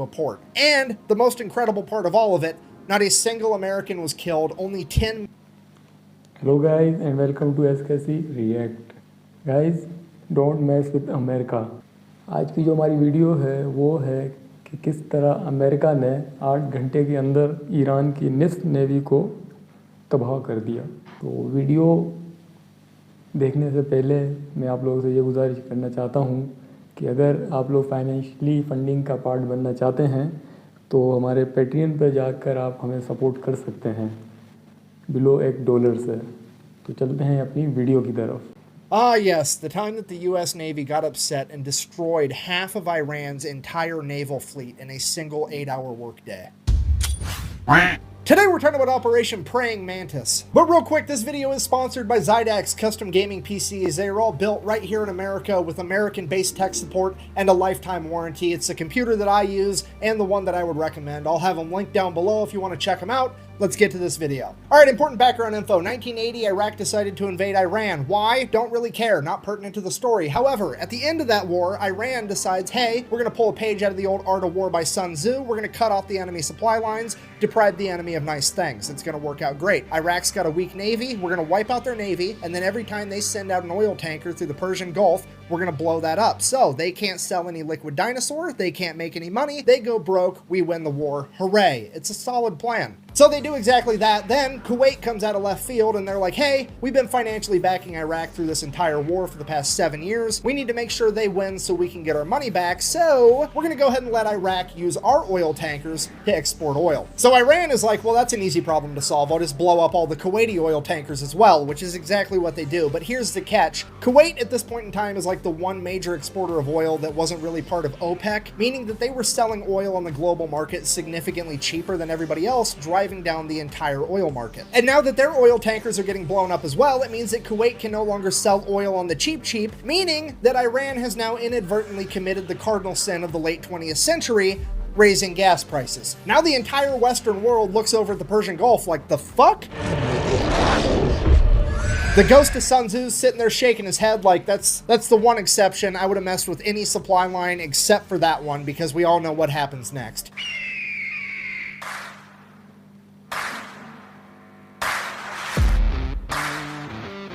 a port. And the most incredible part of all of it, not a single American was killed, only 10. Hello guys and welcome to SKC React. Guys, don't mess with America. आज की जो हमारी video है वो है कि किस तरह अमेरिका ने 8 घंटे के अंदर ईरान की निस्फ नेवी को तबाह कर दिया। तो वीडियो देखने से पहले मैं आप लोगों से ये गुजारिश करना चाहता हूँ कि अगर आप लोग फाइनेंशियली फंडिंग का पार्ट बनना चाहते हैं तो हमारे पेट्रियन पर जाकर आप हमें सपोर्ट कर सकते हैं बिलो $1 से। तो चलते हैं अपनी वीडियो की तरफ। Ah, yes, the time that the U.S. Navy got upset and destroyed half of Iran's entire naval fleet in a single 8-hour workday. Today we're talking about Operation Praying Mantis. But real quick, this video is sponsored by Zydax Custom Gaming PCs. They are all built right here in America with American-based tech support and a lifetime warranty. It's the computer that I use and the one that I would recommend. I'll have them linked down below if you want to check them out. Let's get to this video. All right, important background info. 1980, Iraq decided to invade Iran. Why? Don't really care. Not pertinent to the story. However, at the end of that war, Iran decides, hey, we're going to pull a page out of the old Art of War by Sun Tzu. We're going to cut off the enemy supply lines, deprive the enemy of nice things. It's going to work out great. Iraq's got a weak navy. We're going to wipe out their navy, and then every time they send out an oil tanker through the Persian Gulf, we're going to blow that up. So they can't sell any liquid dinosaur. They can't make any money. They go broke. We win the war. Hooray. It's a solid plan. So they do exactly that. Then Kuwait comes out of left field and they're like, hey, we've been financially backing Iraq through this entire war for the past 7 years. We need to make sure they win so we can get our money back. So we're going to go ahead and let Iraq use our oil tankers to export oil. So Iran is like, well, that's an easy problem to solve. I'll just blow up all the Kuwaiti oil tankers as well, which is exactly what they do. But here's the catch. Kuwait at this point in time is like the one major exporter of oil that wasn't really part of OPEC, meaning that they were selling oil on the global market significantly cheaper than everybody else, driving down the entire oil market. And now that their oil tankers are getting blown up as well, it means that Kuwait can no longer sell oil on the cheap, meaning that Iran has now inadvertently committed the cardinal sin of the late 20th century, raising gas prices. Now the entire Western world looks over at the Persian Gulf like, the fuck? The ghost of Sun Tzu's sitting there shaking his head like that's the one exception. I would have messed with any supply line except for that one because we all know what happens next.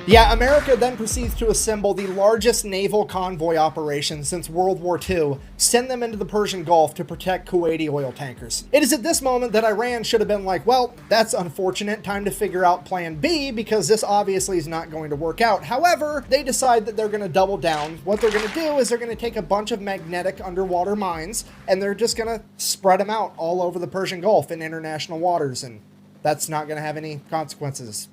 Yeah, America then proceeds to assemble the largest naval convoy operation since World War II, send them into the Persian Gulf to protect Kuwaiti oil tankers. It is at this moment that Iran should have been like, well, that's unfortunate, time to figure out plan B because this obviously is not going to work out. However, they decide that they're going to double down. What they're going to do is they're going to take a bunch of magnetic underwater mines and they're just going to spread them out all over the Persian Gulf in international waters, and that's not going to have any consequences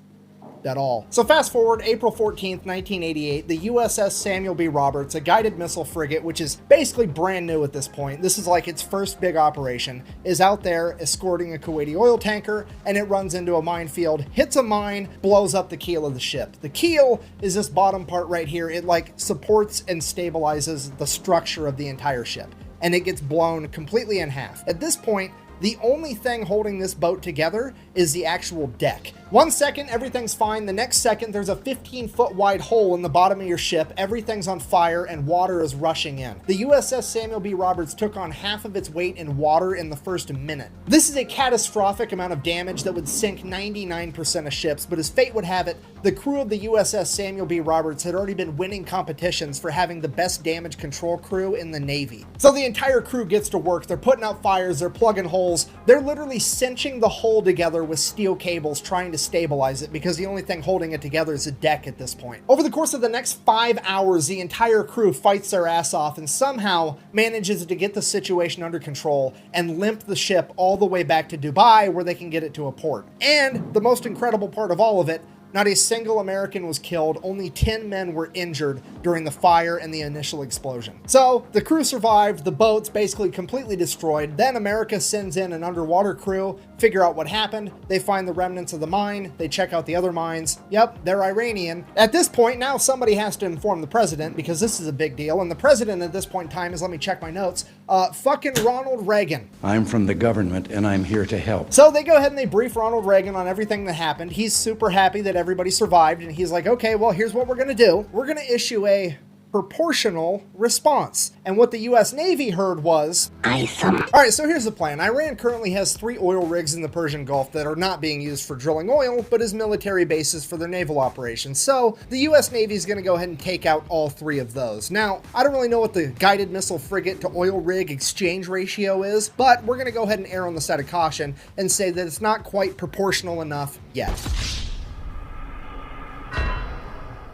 at all. So fast forward April 14th, 1988, the USS Samuel B. Roberts, a guided missile frigate, which is basically brand new at this point. This is like its first big operation, is out there escorting a Kuwaiti oil tanker, and it runs into a minefield, hits a mine, blows up the keel of the ship. The keel is this bottom part right here. It like supports and stabilizes the structure of the entire ship, and it gets blown completely in half. At this point, the only thing holding this boat together is the actual deck. 1 second, everything's fine. The next second, there's a 15-foot wide hole in the bottom of your ship. Everything's on fire and water is rushing in. The USS Samuel B. Roberts took on half of its weight in water in the first minute. This is a catastrophic amount of damage that would sink 99% of ships, but as fate would have it, the crew of the USS Samuel B. Roberts had already been winning competitions for having the best damage control crew in the Navy. So the entire crew gets to work. They're putting out fires, they're plugging holes, they're literally cinching the hull together with steel cables trying to stabilize it because the only thing holding it together is a deck at this point. Over the course of the next 5 hours, the entire crew fights their ass off and somehow manages to get the situation under control and limp the ship all the way back to Dubai where they can get it to a port. And the most incredible part of all of it, not a single American was killed, only 10 men were injured during the fire and the initial explosion. So the crew survived, the boat's basically completely destroyed. Then America sends in an underwater crew, figure out what happened. They find the remnants of the mine, they check out the other mines. Yep, they're Iranian. At this point, now somebody has to inform the president because this is a big deal. And the president at this point in time is, let me check my notes, fucking Ronald Reagan. I'm from the government and I'm here to help. So they go ahead and they brief Ronald Reagan on everything that happened. He's super happy that everybody survived, and he's like, okay, well, here's what we're gonna do. We're gonna issue a proportional response. And what the US Navy heard was, awesome. Alright, so here's the plan. Iran currently has 3 oil rigs in the Persian Gulf that are not being used for drilling oil, but as military bases for their naval operations. So the US Navy is going to go ahead and take out all 3 of those. Now, I don't really know what the guided missile frigate to oil rig exchange ratio is, but we're going to go ahead and err on the side of caution and say that it's not quite proportional enough yet.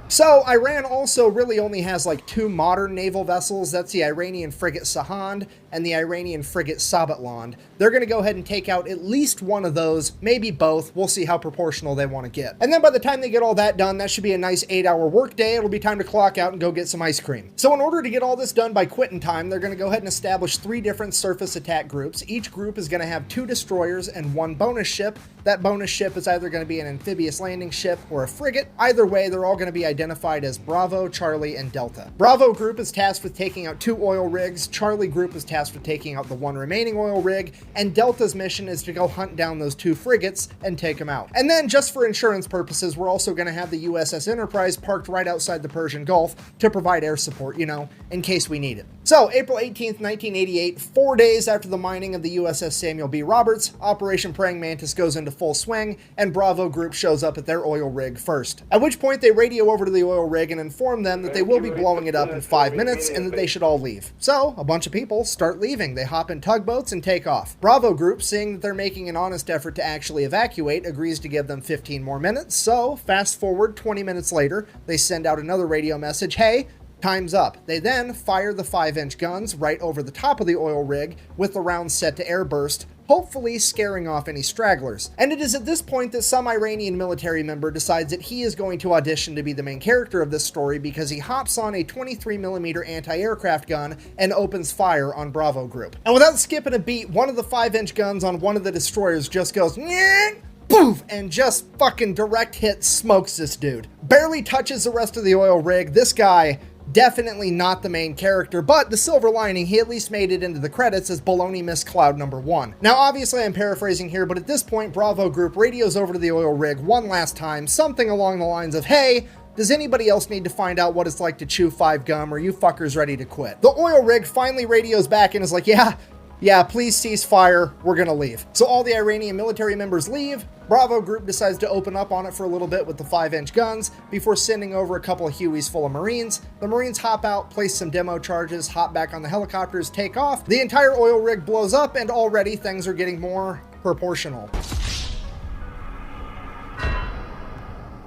So Iran also really only has like 2 modern naval vessels. That's the Iranian frigate Sahand and the Iranian frigate Sabatland. They're going to go ahead and take out at least one of those, maybe both. We'll see how proportional they want to get. And then by the time they get all that done, that should be a nice 8-hour workday. It'll be time to clock out and go get some ice cream. So in order to get all this done by quitting time, they're going to go ahead and establish 3 different surface attack groups. Each group is going to have 2 destroyers and 1 bonus ship. That bonus ship is either going to be an amphibious landing ship or a frigate. Either way, they're all going to be identified as Bravo, Charlie, and Delta. Bravo group is tasked with taking out 2 oil rigs, Charlie group is tasked with taking out the 1 remaining oil rig, and Delta's mission is to go hunt down those 2 frigates and take them out. And then, just for insurance purposes, we're also going to have the USS Enterprise parked right outside the Persian Gulf to provide air support, you know, in case we need it. So, April 18th, 1988, 4 days after the mining of the USS Samuel B. Roberts, Operation Praying Mantis goes into full swing, and Bravo group shows up at their oil rig first. At which point they radio over to the oil rig and inform them that they will be blowing it up in 5 minutes and that they should all leave. So, a bunch of people start leaving. They hop in tugboats and take off. Bravo group, seeing that they're making an honest effort to actually evacuate, agrees to give them 15 more minutes. So, fast forward 20 minutes later, they send out another radio message, hey, time's up. They then fire the 5-inch guns right over the top of the oil rig with the rounds set to airburst, hopefully scaring off any stragglers. And it is at this point that some Iranian military member decides that he is going to audition to be the main character of this story because he hops on a 23mm anti-aircraft gun and opens fire on Bravo group. And without skipping a beat, one of the 5-inch guns on one of the destroyers just goes nyeh, poof, and just fucking direct hit smokes this dude. Barely touches the rest of the oil rig. This guy, definitely not the main character, but the silver lining, he at least made it into the credits as Baloney Miss Cloud number 1. Now, obviously I'm paraphrasing here, but at this point, Bravo group radios over to the oil rig one last time, something along the lines of, hey, does anybody else need to find out what it's like to chew 5 gum? Or are you fuckers ready to quit? The oil rig finally radios back and is like, yeah, please cease fire, we're gonna leave. So all the Iranian military members leave. Bravo group decides to open up on it for a little bit with the 5-inch guns before sending over a couple of Hueys full of Marines. The Marines hop out, place some demo charges, hop back on the helicopters, take off. The entire oil rig blows up, and already things are getting more proportional.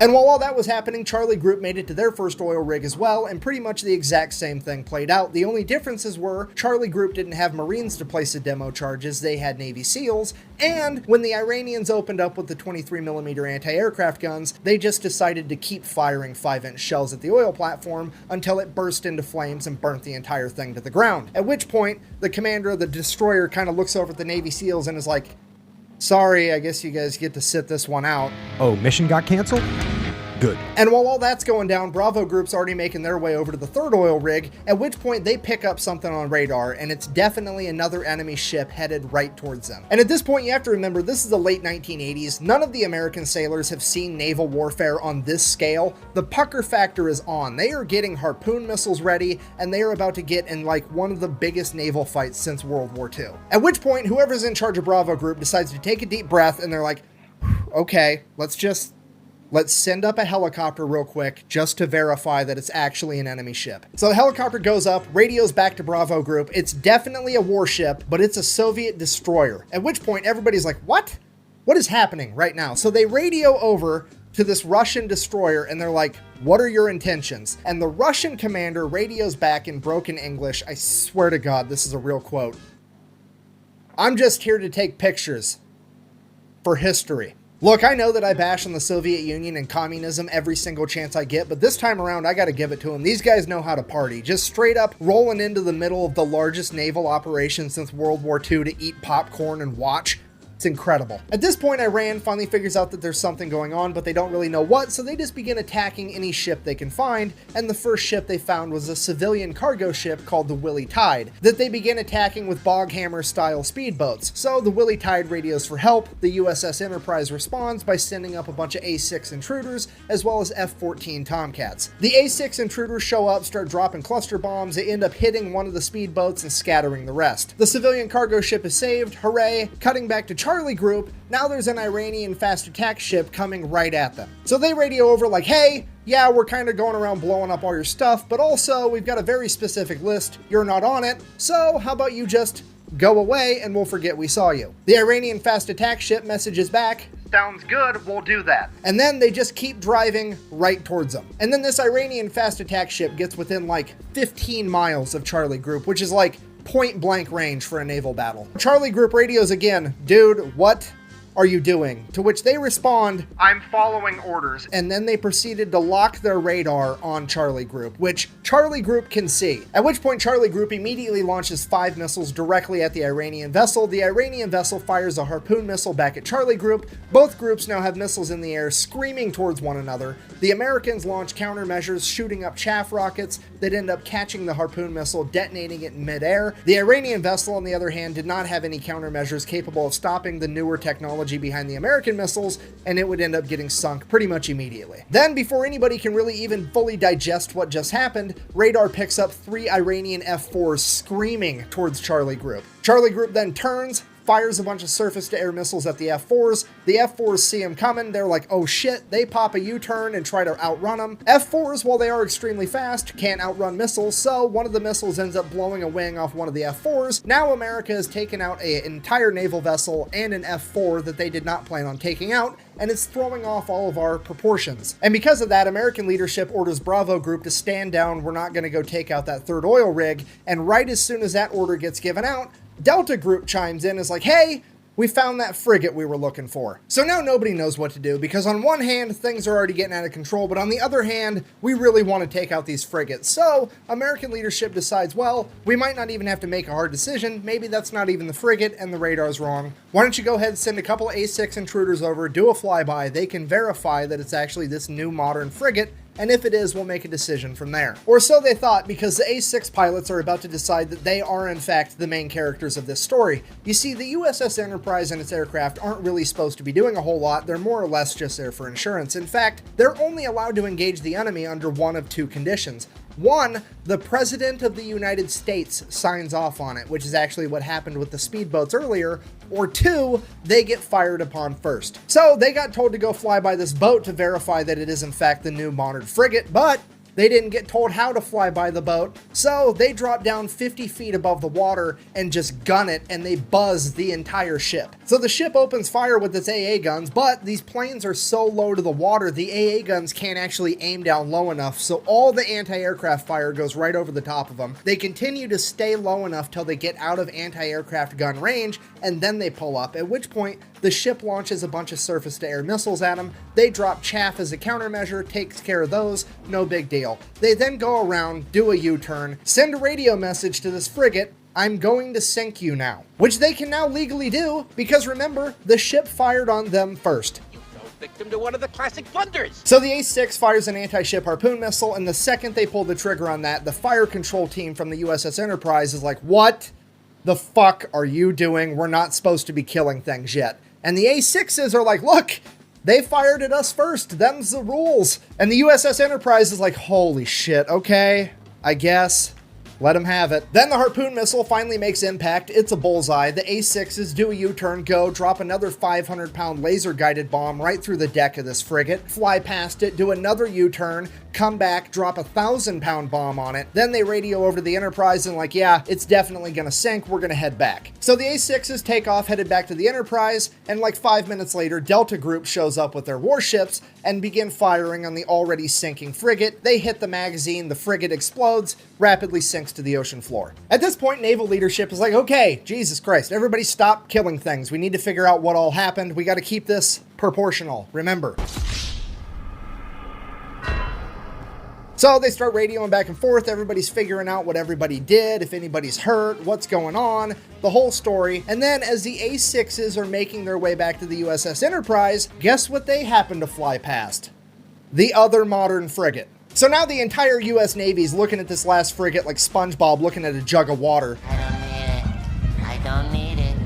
And while all that was happening, Charlie Group made it to their first oil rig as well, and pretty much the exact same thing played out. The only differences were Charlie Group didn't have Marines to place the demo charges, they had Navy SEALs, and when the Iranians opened up with the 23mm anti-aircraft guns, they just decided to keep firing 5-inch shells at the oil platform until it burst into flames and burnt the entire thing to the ground. At which point, the commander of the destroyer kind of looks over at the Navy SEALs and is like, sorry, I guess you guys get to sit this one out. Oh, mission got canceled? Good. And while all that's going down, Bravo Group's already making their way over to the third oil rig, at which point they pick up something on radar, and it's definitely another enemy ship headed right towards them. And at this point, you have to remember, this is the late 1980s. None of the American sailors have seen naval warfare on this scale. The pucker factor is on. They are getting harpoon missiles ready, and they are about to get in like one of the biggest naval fights since World War II. At which point, whoever's in charge of Bravo Group decides to take a deep breath, and they're like, okay, let's send up a helicopter real quick just to verify that it's actually an enemy ship. So the helicopter goes up, radios back to Bravo Group. It's definitely a warship, but it's a Soviet destroyer. At which point everybody's like, what? What is happening right now? So they radio over to this Russian destroyer and they're like, what are your intentions? And the Russian commander radios back in broken English. I swear to God, this is a real quote. I'm just here to take pictures for history. Look, I know that I bash on the Soviet Union and communism every single chance I get, but this time around, I gotta give it to them. These guys know how to party. Just straight up rolling into the middle of the largest naval operation since World War II to eat popcorn and watch. It's incredible. At this point, Iran finally figures out that there's something going on, but they don't really know what, so they just begin attacking any ship they can find, and the first ship they found was a civilian cargo ship called the Willie Tide, that they begin attacking with Boghammer-style speedboats. So the Willie Tide radios for help, the USS Enterprise responds by sending up a bunch of A-6 intruders, as well as F-14 Tomcats. The A-6 intruders show up, start dropping cluster bombs, they end up hitting one of the speedboats and scattering the rest. The civilian cargo ship is saved, hooray. Cutting back to Charlie Group, now there's an Iranian fast attack ship coming right at them. So they radio over like, hey, yeah, we're kind of going around blowing up all your stuff, but also we've got a very specific list, you're not on it, so how about you just go away and we'll forget we saw you. The Iranian fast attack ship messages back, sounds good, we'll do that. And then they just keep driving right towards them. And then this Iranian fast attack ship gets within like 15 miles of Charlie Group, which is like point blank range for a naval battle. Charlie Group radios again, dude, what are you doing? To which they respond, I'm following orders. And then they proceeded to lock their radar on Charlie Group, which Charlie Group can see. At which point Charlie Group immediately launches 5 missiles directly at the Iranian vessel. The Iranian vessel fires a harpoon missile back at Charlie Group. Both groups now have missiles in the air screaming towards one another. The Americans launch countermeasures, shooting up chaff rockets that end up catching the harpoon missile, detonating it in midair. The Iranian vessel, on the other hand, did not have any countermeasures capable of stopping the newer technology behind the American missiles, and it would end up getting sunk pretty much immediately. Then, before anybody can really even fully digest what just happened, radar picks up 3 Iranian F-4s screaming towards Charlie Group. Charlie Group then turns, fires a bunch of surface-to-air missiles at the F-4s. The F-4s see them coming. They're like, oh shit. They pop a U-turn and try to outrun them. F-4s, while they are extremely fast, can't outrun missiles, so one of the missiles ends up blowing a wing off one of the F-4s. Now America has taken out an entire naval vessel and an F-4 that they did not plan on taking out, and it's throwing off all of our proportions. And because of that, American leadership orders Bravo Group to stand down. We're not going to go take out that third oil rig. And right as soon as that order gets given out, Delta Group chimes in, is like, hey, we found that frigate we were looking for. So now nobody knows what to do, because on one hand, things are already getting out of control, but on the other hand, we really want to take out these frigates. So American leadership decides, well, we might not even have to make a hard decision. Maybe that's not even the frigate and the radar's wrong. Why don't you go ahead and send a couple A-6 intruders over, do a flyby. They can verify that it's actually this new modern frigate, and if it is, we'll make a decision from there. Or so they thought, because the A-6 pilots are about to decide that they are in fact the main characters of this story. You see, the USS Enterprise and its aircraft aren't really supposed to be doing a whole lot. They're more or less just there for insurance. In fact, they're only allowed to engage the enemy under one of 2 conditions. 1, the President of the United States signs off on it, which is actually what happened with the speedboats earlier, or 2, they get fired upon first. So they got told to go fly by this boat to verify that it is in fact the new modern frigate, but they didn't get told how to fly by the boat, so they drop down 50 feet above the water and just gun it, and they buzz the entire ship. So the ship opens fire with its AA guns, but these planes are so low to the water, the AA guns can't actually aim down low enough, so all the anti-aircraft fire goes right over the top of them. They continue to stay low enough till they get out of anti-aircraft gun range, and then they pull up, at which point the ship launches a bunch of surface-to-air missiles at them. They drop chaff as a countermeasure, takes care of those, no big deal. They then go around, do a U-turn, send a radio message to this frigate, I'm going to sink you now. Which they can now legally do, because remember, the ship fired on them first. You fell victim to one of the classic blunders. So the A-6 fires an anti-ship harpoon missile, and the second they pull the trigger on that, the fire control team from the USS Enterprise is like, what the fuck are you doing? We're not supposed to be killing things yet. And the A-6s are like, look, they fired at us first. Them's the rules. And the USS Enterprise is like, holy shit, okay, I guess. Let them have it. Then the harpoon missile finally makes impact. It's a bullseye. The A-6s do a U-turn, go, drop another 500-pound laser-guided bomb right through the deck of this frigate, fly past it, do another U-turn, come back, drop a 1,000-pound bomb on it. Then they radio over to the Enterprise and like, yeah, it's definitely gonna sink. We're gonna head back. So the A-6s take off, headed back to the Enterprise, and like 5 minutes later, Delta Group shows up with their warships and begin firing on the already sinking frigate. They hit the magazine, the frigate explodes, rapidly sinks to the ocean floor. At this point, naval leadership is like, okay, Jesus Christ, everybody stop killing things. We need to figure out what all happened. We got to keep this proportional, remember. So they start radioing back and forth. Everybody's figuring out what everybody did, if anybody's hurt, what's going on, the whole story. And then as the A6s are making their way back to the USS Enterprise, guess what they happen to fly past? The other modern frigate. So now the entire US Navy's looking at this last frigate like SpongeBob looking at a jug of water. I don't need it. I don't need it.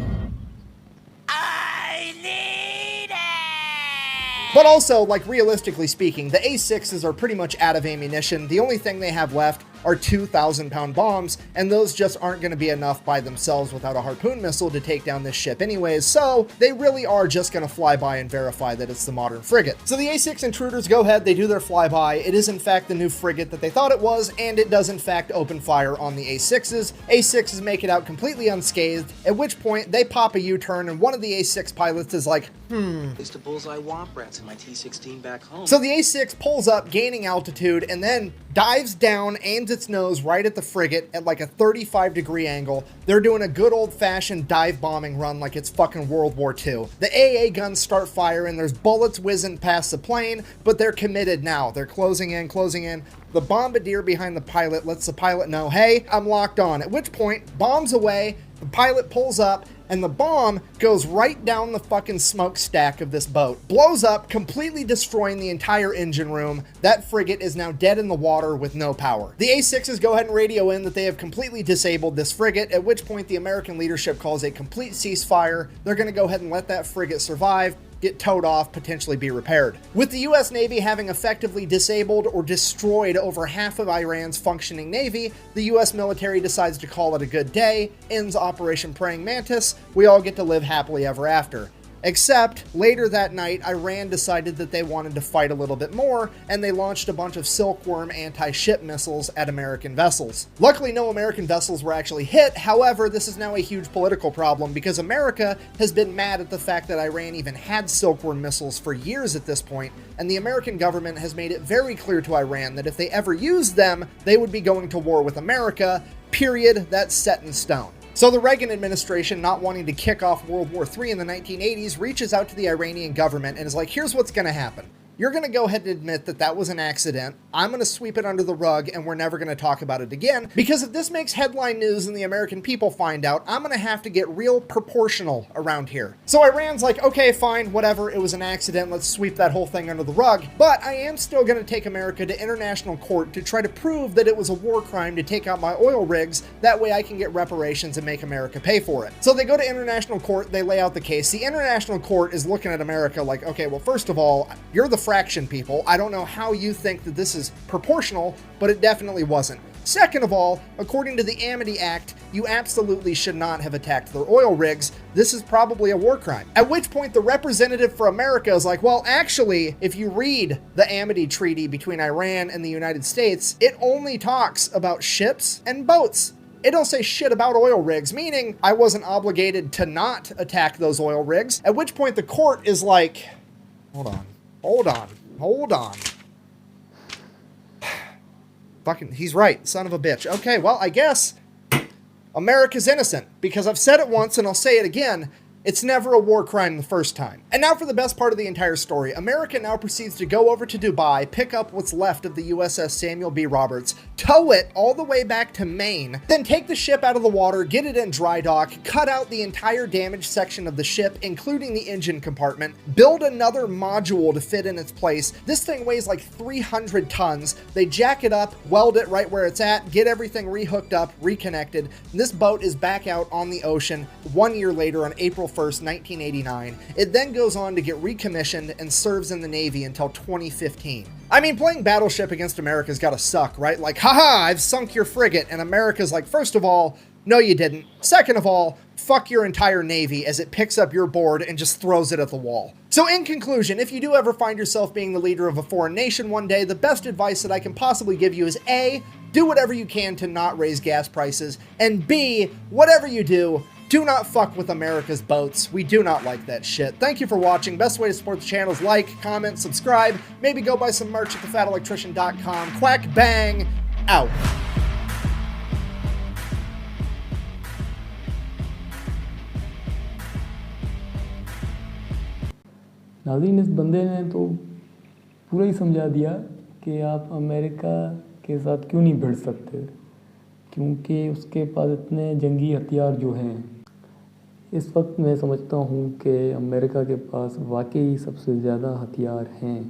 I need it! But also, like, realistically speaking, the A6s are pretty much out of ammunition. The only thing they have left are 2,000-pound bombs, and those just aren't going to be enough by themselves without a harpoon missile to take down this ship anyways, so they really are just going to fly by and verify that it's the modern frigate. So the A6 intruders go ahead, they do their flyby. It is in fact the new frigate that they thought it was, and it does in fact open fire on the A6s. A6s make it out completely unscathed, at which point they pop a U-turn, and one of the A6 pilots is like, It's the bullseye womp rats in my T-16 back home. So the A6 pulls up, gaining altitude, and then dives down, aims its nose right at the frigate at like a 35-degree angle. They're doing a good old-fashioned dive bombing run like it's fucking World War II. The AA guns start firing, there's bullets whizzing past the plane, but they're committed now. They're closing in, closing in. The bombardier behind the pilot lets the pilot know, hey, I'm locked on. At which point, bombs away, the pilot pulls up, and the bomb goes right down the fucking smokestack of this boat. Blows up, completely destroying the entire engine room. That frigate is now dead in the water with no power. The A6s go ahead and radio in that they have completely disabled this frigate, at which point the American leadership calls a complete ceasefire. They're going to go ahead and let that frigate survive, get towed off, potentially be repaired. With the US Navy having effectively disabled or destroyed over half of Iran's functioning navy, the US military decides to call it a good day, ends Operation Praying Mantis, we all get to live happily ever after. Except, later that night, Iran decided that they wanted to fight a little bit more, and they launched a bunch of Silkworm anti-ship missiles at American vessels. Luckily, no American vessels were actually hit. However, this is now a huge political problem because America has been mad at the fact that Iran even had Silkworm missiles for years at this point, and the American government has made it very clear to Iran that if they ever used them, they would be going to war with America. Period. That's set in stone. So the Reagan administration, not wanting to kick off World War III in the 1980s, reaches out to the Iranian government and is like, here's what's going to happen. You're going to go ahead and admit that that was an accident. I'm going to sweep it under the rug and we're never going to talk about it again. Because if this makes headline news and the American people find out, I'm going to have to get real proportional around here. So Iran's like, okay, fine, whatever. It was an accident. Let's sweep that whole thing under the rug. But I am still going to take America to international court to try to prove that it was a war crime to take out my oil rigs. That way I can get reparations and make America pay for it. So they go to international court. They lay out the case. The international court is looking at America like, okay, well, first of all, you're the fraction people. I don't know how you think that this is proportional, but it definitely wasn't. Second of all, according to the Amity Act, you absolutely should not have attacked their oil rigs. This is probably a war crime. At which point the representative for America is like, well, actually, if you read the Amity Treaty between Iran and the United States, it only talks about ships and boats. It don't say shit about oil rigs, meaning I wasn't obligated to not attack those oil rigs. At which point the court is like, hold on. Fucking, he's right, son of a bitch. Okay, well, I guess America's innocent, because I've said it once and I'll say it again. It's never a war crime the first time. And now for the best part of the entire story. America now proceeds to go over to Dubai, pick up what's left of the USS Samuel B. Roberts, tow it all the way back to Maine, then take the ship out of the water, get it in dry dock, cut out the entire damaged section of the ship, including the engine compartment, build another module to fit in its place. This thing weighs like 300 tons. They jack it up, weld it right where it's at, get everything rehooked up, reconnected. And this boat is back out on the ocean 1 year later on April 1st, 1989. It then goes on to get recommissioned and serves in the Navy until 2015. I mean, playing Battleship against America's gotta suck, right? Like, haha, I've sunk your frigate, and America's like, first of all, no you didn't. Second of all, fuck your entire Navy as it picks up your board and just throws it at the wall. So in conclusion, if you do ever find yourself being the leader of a foreign nation one day, the best advice that I can possibly give you is A, do whatever you can to not raise gas prices, and B, whatever you do not fuck with America's boats. We do not like that shit. Thank you for watching. Best way to support the channel is like, comment, subscribe, maybe go buy some merch at thefatelectrician.com. Quack bang, out. नाज़रीन, इस बंदे ने तो पूरा ही समझा दिया कि आप अमेरिका के साथ क्यों नहीं भिड़ सकते, क्योंकि उसके पास इतने जंगी हथियार जो हैं। इस वक्त मैं समझता हूँ कि अमेरिका के पास वाकई सबसे ज़्यादा हथियार हैं।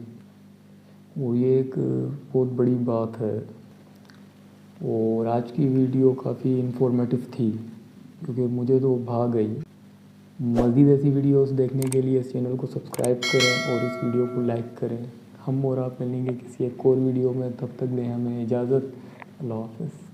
वो ये एक बहुत बड़ी बात है। और आज की वीडियो काफ़ी इन्फॉर्मेटिव थी, क्योंकि मुझे तो भाग गई। मज़ीद ऐसी वीडियोस देखने के लिए इस चैनल को सब्सक्राइब करें और इस वीडियो को लाइक करें। हम और आप मिलेंगे किसी एक और वीडियो में, तब तक दें हमें इजाज़त। अल्लाह हाफ़िज़।